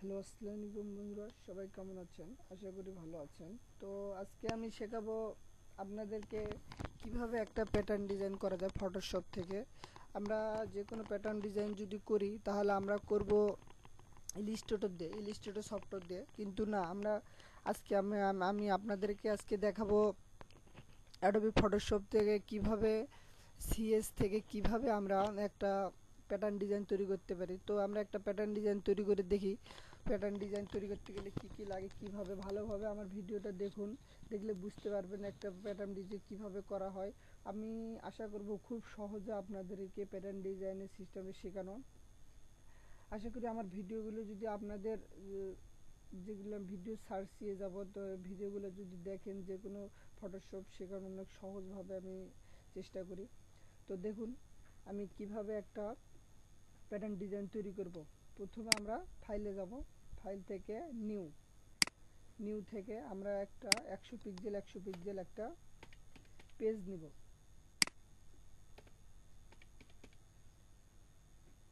Hello, আসসালামু আলাইকুম বন্ধুরা, সবাই কেমন আছেন? আশা করি ভালো আছেন। তো আজকে আমি শেখাবো আপনাদেরকে কিভাবে একটা প্যাটার্ন ডিজাইন করা যায় ফটোশপ থেকে। আমরা যে কোনো প্যাটার্ন ডিজাইন যদি করি তাহলে আমরা করব ইলিস্ট্রেটর সফটওয়্যার দিয়ে, কিন্তু না, আমরা আজকে আমি আপনাদেরকে আজকে দেখাবো অ্যাডোবি ফটোশপ থেকে কিভাবে সিএস থেকে কিভাবে আমরা একটা প্যাটার্ন ডিজাইন তৈরি করতে পারি। তো আমরা একটা প্যাটার্ন ডিজাইন তৈরি করে দেখি। প্যাটার্ন ডিজাইন তৈরি করতে গেলে কি কি লাগে, কিভাবে ভালোভাবে আমার ভিডিওটা দেখুন, দেখলে বুঝতে পারবেন একটা প্যাটার্ন ডিজাইন কিভাবে করা হয়। আমি আশা করব খুব সহজে আপনাদেরকে প্যাটার্ন ডিজাইনের সিস্টেমে শেখানো। আশা করি আমার ভিডিওগুলো যদি আপনাদের যেগুলো ভিডিও সার্চিয়ে যাব, তো ভিডিওগুলো যদি দেখেন, যে কোনো ফটোশপ শেখানো অনেক সহজভাবে আমি চেষ্টা করি। তো দেখুন আমি কিভাবে একটা প্যাটার্ন ডিজাইন তৈরি করব। প্রথমে আমরা ফাইলে যাব, ফাইল থেকে নিউ থেকে আমরা একটা 100 পিক্সেল একটা পেজ নিব।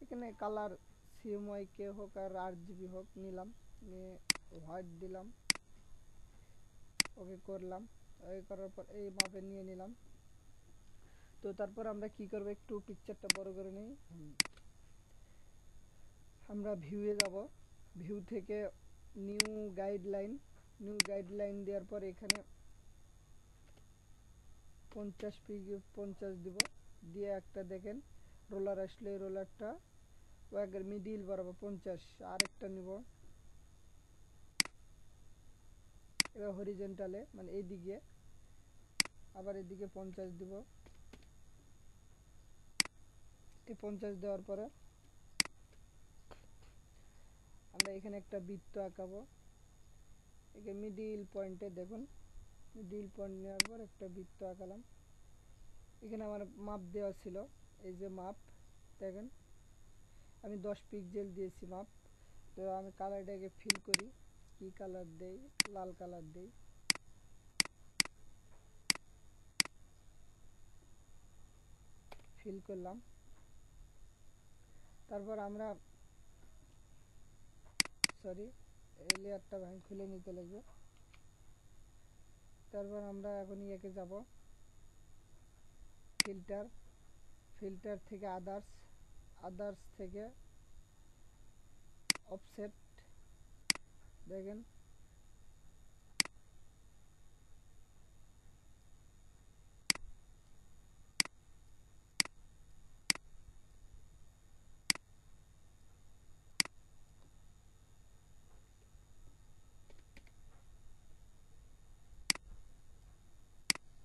এখানে কালার সিএমওয়াইকে হোক আর আরজিবি হোক নিলাম, নিয়ে হোয়াইট দিলাম, ওকে করলাম। ওকে করার পর এই মাপে নিয়ে নিলাম। তো তারপর আমরা কি করব, একটু পিকচারটা বড় করে নিই। আমরা ভিউয়ে যাব, ভিউ থেকে নিউ গাইডলাইন দেওয়ার পর এখানে 50 দিব, দিয়ে একটা দেখেন রোলার আসলে রোলারটা ওয়াগের মিডিল বরাবর 50। আরেকটা নিব, এবার হরিজেন্টালে মানে এইদিকে, আবার এদিকে 50 দিব। এই 50 দেওয়ার পরে আমরা এখানে একটা বৃত্ত আঁকাবো। একে মিডিল পয়েন্টে দেখুন, মিডিল পয়েন্ট নেওয়ার পর একটা বৃত্ত আঁকালাম। এখানে আমার মাপ দেওয়া ছিল, এই যে মাপ দেখেন, আমি 10 পিক্সেল দিয়েছি মাপ। তো আমি কালারটাকে ফিল করি, কি কালার দেই, লাল কালার দেই। ফিল করলাম। তারপর আমরা এই লেয়ারটা খুলে নিতে লাগবে। তারপর আমরা এখন ইয়েকে যাব, ফিল্টার থেকে আদার্স থেকে অফসেট দেখেন,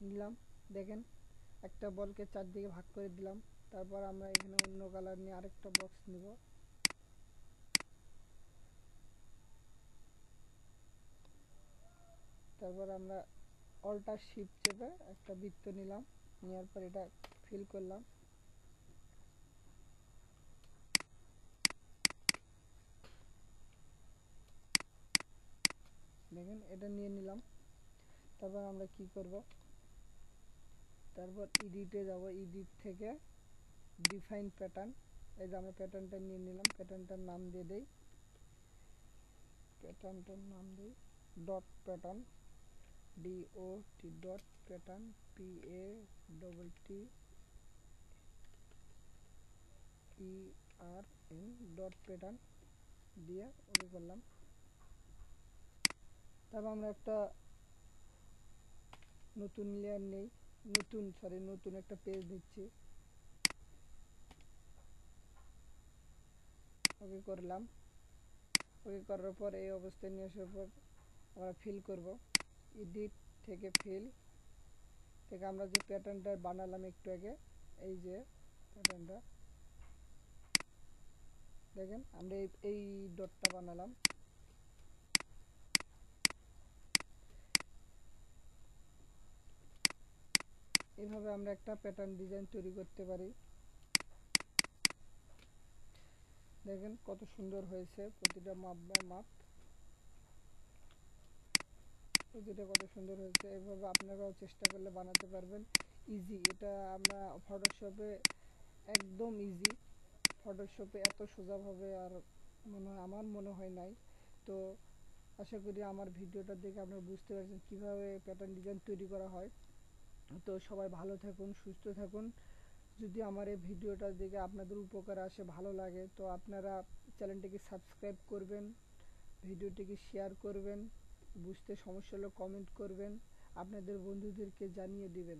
নিলাম। দেখেন একটা বলকে চারদিকে ভাগ করে দিলাম। তারপর আমরা এখানে অন্য কালার নিয়ে আরেকটা বক্স নিব। তারপর আমরা অল্টার শিফট চেপে একটা বৃত্ত নিলাম, নেওয়ার পর এটা ফিল করলাম। দেখেন এটা নিয়ে নিলাম। তারপর আমরা কি করব, তারপর এডিটে যাব, এডিট থেকে ডিফাইন প্যাটার্ন, এই যে আমরা প্যাটার্নটা নিয়ে নিলাম। প্যাটার্নটার নাম দিয়ে দেই, dot pattern, DOT dot pattern, PATTERN dot pattern দিয়ে ওকে করলাম। তারপর আমরা একটা নতুন লেয়ার নেই, নতুন একটা পেজ দিচ্ছি, ওকে করলাম। ওকে করার পর এই অবস্থায় নিয়ে আসার পর আমরা ফিল করব। এডিট থেকে ফিল থেকে আমরা যে প্যাটার্নটা বানালাম একটু আগে, এই যে প্যাটার্নটা দেখেন, আমরা এই ডটটা বানালাম। এইভাবে আমরা একটা প্যাটার্ন ডিজাইন তৈরি করতে পারি। দেখেন কত সুন্দর হয়েছে, প্রতিটা মাপ বাই মাপ, প্রতিটা কত সুন্দর হয়েছে। এইভাবে আপনারাও চেষ্টা করলে বানাতে পারবেন। ইজি, এটা আমরা ফটোশপে একদম ইজি। ফটোশপে এত সোজাভাবে আর আমার মনে হয় নাই। তো আশা করি আমার ভিডিওটা দেখে আপনারা বুঝতে পারছেন কিভাবে প্যাটার্ন ডিজাইন তৈরি করা হয়। তো সবাই ভালো থাকুন, সুস্থ থাকুন। যদি আমার এই ভিডিওটা দেখে আপনাদের উপকার আসে, ভালো লাগে, তো আপনারা চ্যানেলটিকে সাবস্ক্রাইব করবেন, ভিডিওটিকে শেয়ার করবেন, বুঝতে সমস্যা হলে কমেন্ট করবেন, আপনাদের বন্ধুদেরকে জানিয়ে দিবেন।